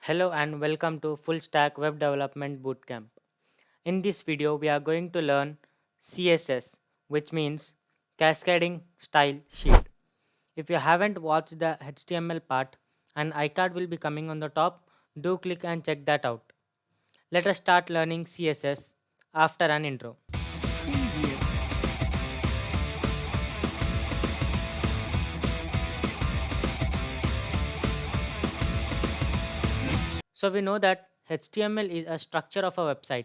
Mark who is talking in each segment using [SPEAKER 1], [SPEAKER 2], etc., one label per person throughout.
[SPEAKER 1] Hello and welcome to Full Stack Web Development Bootcamp. In this video, we are going to learn CSS, which means Cascading Style Sheet. If you haven't watched the HTML part, an iCard will be coming on the top. Do click and check that out. Let us start learning CSS after an intro. So we know that HTML is a structure of a website.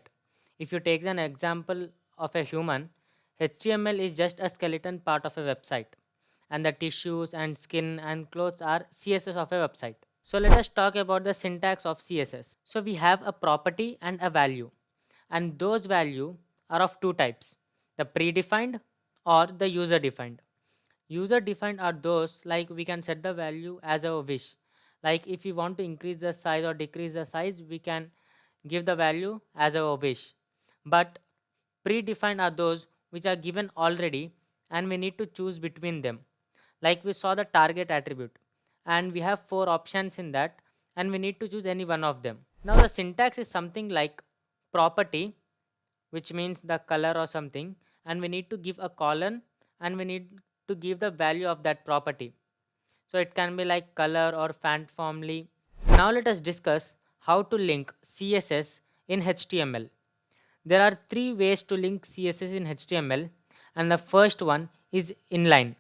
[SPEAKER 1] If you take an example of a human, HTML is just a skeleton part of a website, and the tissues and skin and clothes are CSS of a website. So let us talk about the syntax of CSS. So we have a property and a value, and those value are of two types: the predefined or the user defined. User defined are those like we can set the value as a wish. Like if we want to increase the size or decrease the size, we can give the value as a wish. But predefined are those which are given already and we need to choose between them. Like we saw the target attribute and we have four options in that and we need to choose any one of them. Now the syntax is something like property, which means the color or something, and we need to give a colon and we need to give the value of that property. So it can be like color or font family. Now let us discuss how to link CSS in HTML. There are three ways to link CSS in HTML, and the first one is inline,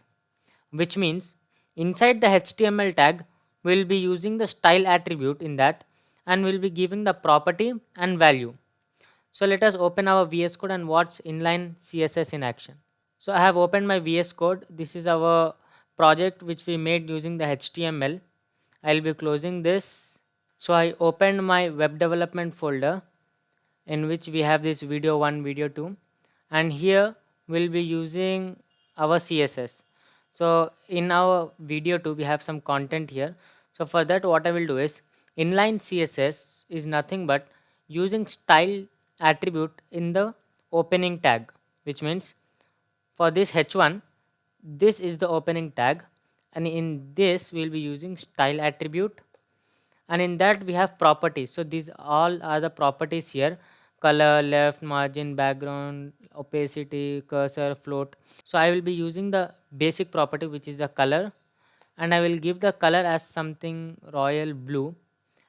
[SPEAKER 1] which means inside the HTML tag we'll be using the style attribute in that and we'll be giving the property and value. So let us open our VS Code and watch inline CSS in action. So I have opened my VS Code. This is our project which we made using the HTML. I'll be closing this. So I opened my web development folder in which we have this video 1, video 2, and here we'll be using our CSS. So in our video 2 we have some content here. So for that what I will do is inline CSS is nothing but using style attribute in the opening tag, which means for this h1 this is the opening tag and in this we'll be using style attribute, and in that we have properties. So these all are the properties here: color, left, margin, background, opacity, cursor, float. So I will be using the basic property which is the color, and I will give the color as something royal blue,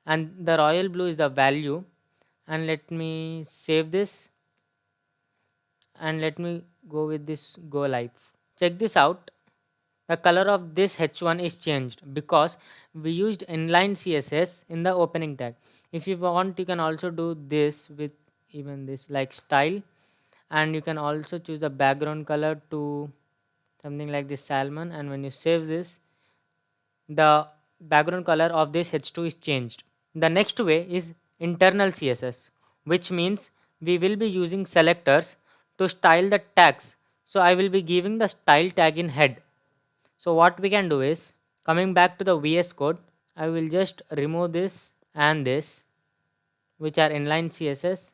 [SPEAKER 1] and the royal blue is the value. And let me save this and let me go with this go live. Check this out. The color of this h1 is changed because we used inline css in the opening tag. If you want, you can also do this with even this like style, and you can also choose the background color to something like this salmon, and when you save this, the background color of this h2 is changed. The next way is internal css, which means we will be using selectors to style the tags. So I will be giving the style tag in head. So what we can do is, coming back to the VS Code, I will just remove this and this, which are inline CSS,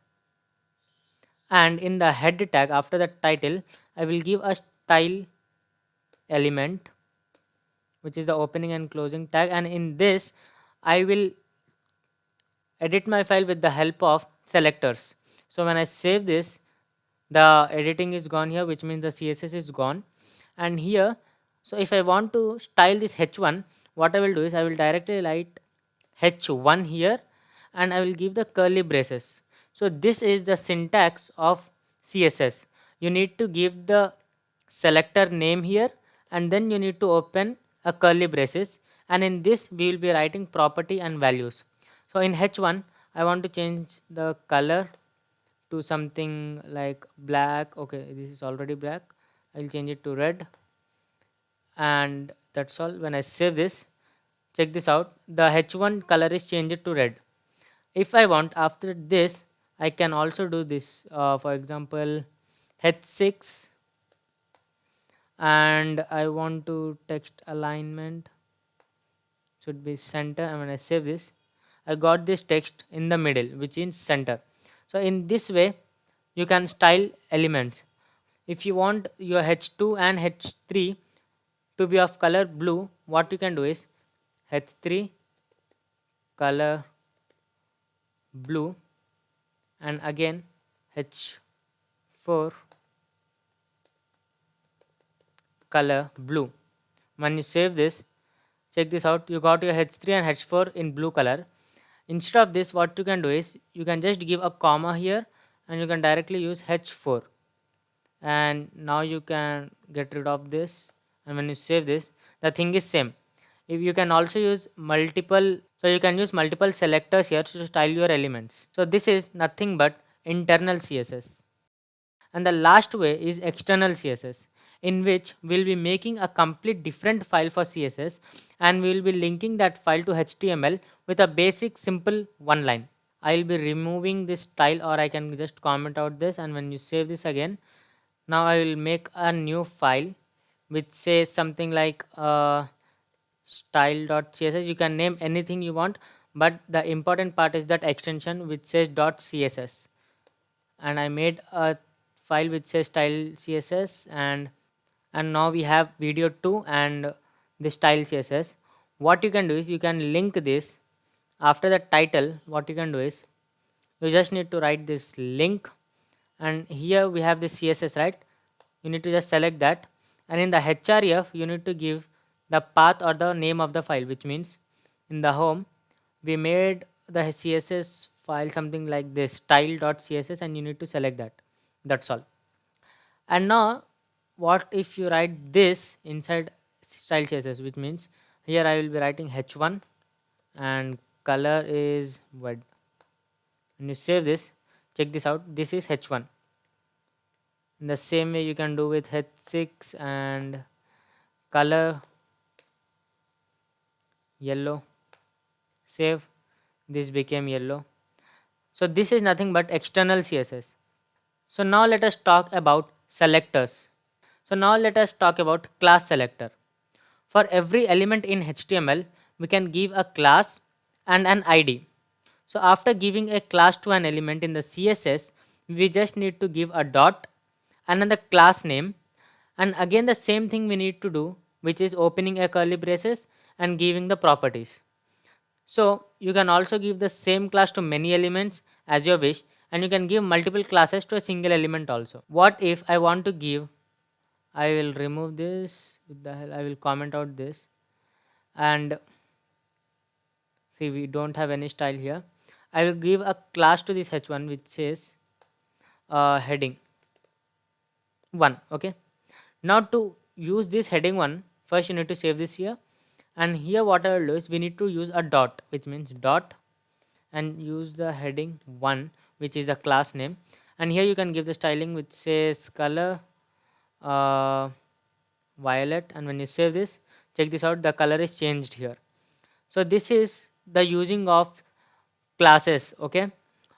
[SPEAKER 1] and in the head tag after the title I will give a style element, which is the opening and closing tag, and in this I will edit my file with the help of selectors. So when I save this, the editing is gone here, which means the CSS is gone. And here, so if I want to style this h1, what I will do is I will directly write h1 here and I will give the curly braces. So this is the syntax of CSS. You need to give the selector name here and then you need to open a curly braces, and in this we will be writing property and values. So in h1 I want to change the color to something like black. Okay, this is already black. I'll change it to red, and that's all. When I save this, check this out, the h1 color is changed to red. If I want, after this I can also do this, for example h6, and I want to text alignment should be center, and when I save this, I got this text in the middle which is center. So in this way you can style elements. If you want your h2 and h3 to be of color blue, what you can do is h3 color blue, and again H4 color blue. When you save this, check this out, you got your H3 and H4 in blue color. Instead of this, what you can do is you can just give a comma here and you can directly use H4, and now you can get rid of this. And when you save this, the thing is same. If you can also use multiple, so you can use multiple selectors here to style your elements. So this is nothing but internal CSS. And the last way is external CSS, in which we'll be making a complete different file for CSS, and we'll be linking that file to HTML with a basic simple one line. I'll be removing this style, or I can just comment out this, and when you save this again, now I will make a new file which says something like style.css. You can name anything you want, but the important part is that extension which says .css. And I made a file which says style css, and now we have video 2 and the style css. What you can do is you can link this after the title. What you can do is you just need to write this link, and here we have the css, right? You need to just select that, and in the href you need to give the path or the name of the file, which means in the home we made the css file something like this style.css, and you need to select that. That's all. And now what if you write this inside style css, which means here I will be writing h1 and color is red. When you save this, check this out, this is h1. In the same way you can do with h6 and color yellow. Save, this became yellow. So this is nothing but external css. So now let us talk about selectors. So now let us talk about class selector. For every element in HTML, we can give a class and an ID. So after giving a class to an element in the CSS, we just need to give a dot, another class name, and again the same thing we need to do, which is opening a curly braces and giving the properties. So you can also give the same class to many elements as you wish, and you can give multiple classes to a single element also. What if I want to give, I will remove this, with the hell I will comment out this, and see we don't have any style here. I will give a class to this h1 which says heading 1. Okay, now to use this heading 1, first you need to save this here, and here what I will do is we need to use a dot, which means dot, and use the heading 1 which is a class name, and here you can give the styling which says color violet, and when you save this, check this out, the color is changed here. So this is the using of classes. Okay,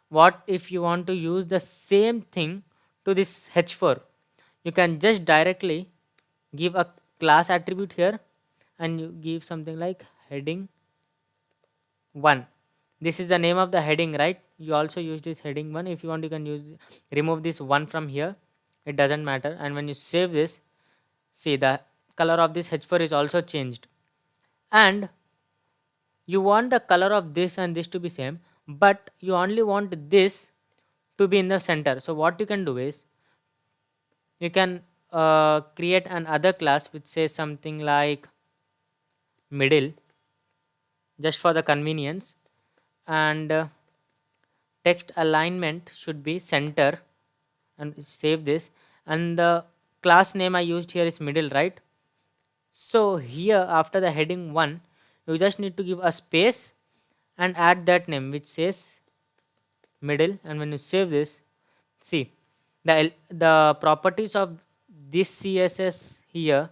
[SPEAKER 1] what if you want to use the same thing to this h4, you can just directly give a class attribute here, and you give something like heading 1. This is the name of the heading, right? You also use this heading 1. If you want, you can use, remove this 1 from here, it doesn't matter. And when you save this, see the color of this h4 is also changed, and you want the color of this and this to be same, but you only want this to be in the center. So what you can do is you can create an other class which says something like middle, just for the convenience, and text alignment should be center, and save this, and the class name I used here is middle, right? So here after the heading 1, you just need to give a space and add that name which says middle, and when you save this, see the properties of this css here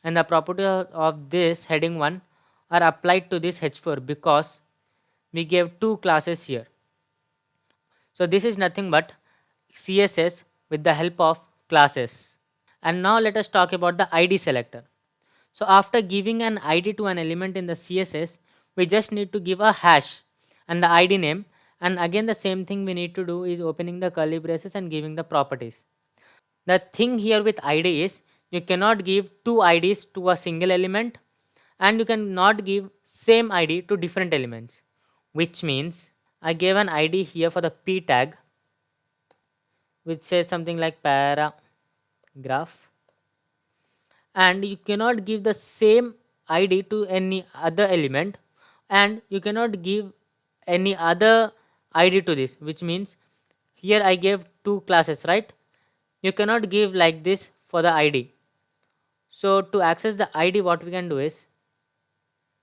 [SPEAKER 1] and the property of this heading 1 are applied to this h4 because we gave two classes here. So this is nothing but css with the help of classes. And now let us talk about the id selector. So after giving an id to an element in the css, we just need to give a hash and the id name, and again the same thing we need to do is opening the curly braces and giving the properties. The thing here with id is you cannot give two ids to a single element, and you cannot give same id to different elements, which means I gave an id here for the p tag, which says something like paragraph, and you cannot give the same id to any other element, and you cannot give any other id to this, which means here I gave two classes, right? You cannot give like this for the id. So to access the id, what we can do is,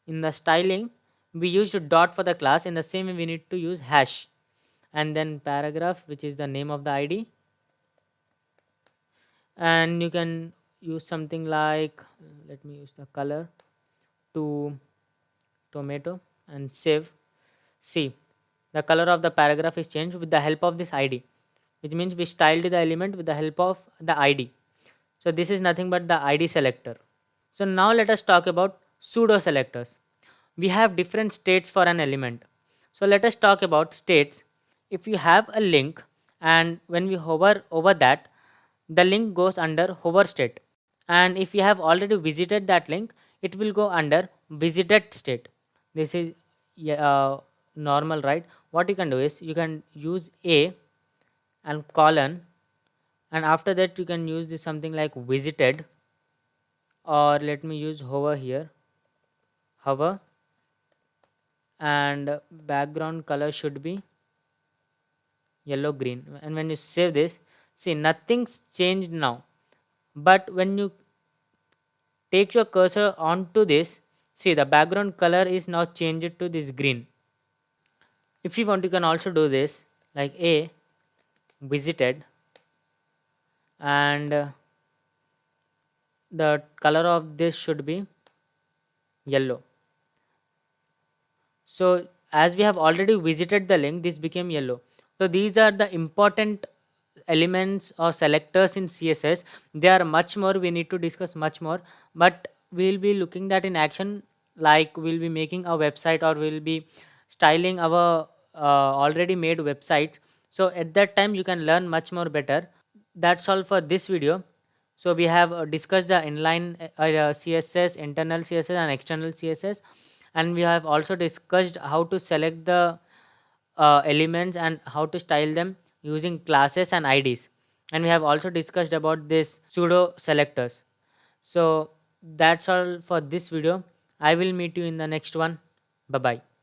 [SPEAKER 1] in the styling we used dot for the class, in the same way we need to use hash, and then paragraph, which is the name of the id, and you can use something like, let me use the color to tomato and save. See, the color of the paragraph is changed with the help of this id, which means we styled the element with the help of the id. So this is nothing but the id selector. So now let us talk about pseudo selectors. We have different states for an element. So let us talk about states. If you have a link and when we hover over that, the link goes under hover state. And if you have already visited that link, it will go under visited state. This is normal, right? What you can do is you can use a and colon, and after that you can use this something like visited, or let me use hover here, hover, and background color should be yellow green. And when you save this, see, nothing's changed now, but when you take your cursor onto this, see, the background color is now changed to this green. If you want, you can also do this like a visited, and the color of this should be yellow. So as we have already visited the link, this became yellow. So these are the important elements or selectors in css. There are much more, we need to discuss much more, but we'll be looking that in action, like we'll be making a website or we'll be styling our already made websites. So at that time you can learn much more better. That's all for this video. So we have discussed the inline css, internal css and external css, and we have also discussed how to select the elements and how to style them using classes and ids, and we have also discussed about this pseudo selectors. So that's all for this video. I will meet you in the next one. Bye bye.